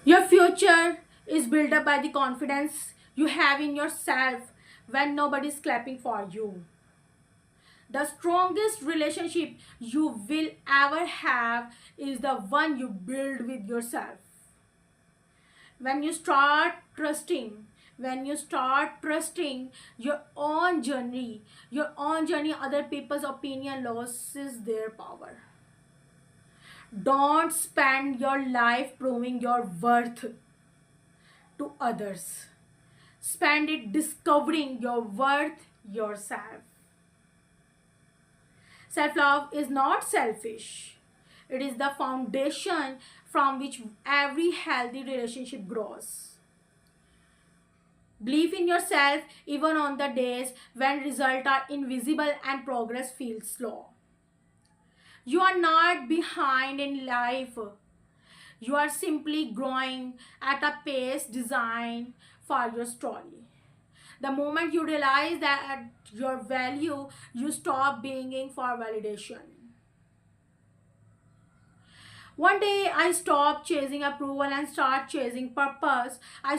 Your future is built up by the confidence you have in yourself when nobody is clapping for you. The strongest relationship you will ever have is the one you build with yourself. When you start trusting, your own journey, other people's opinion loses their power. Don't spend your life proving your worth to others. Spend it discovering your worth yourself. Self-love is not selfish. It is the foundation from which every healthy relationship grows. Believe in yourself even on the days when results are invisible and progress feels slow. You are not behind in life. You are simply growing at a pace designed for your story. The moment you realize that your value, you stop begging for validation. One day I stopped chasing approval and start chasing purpose. I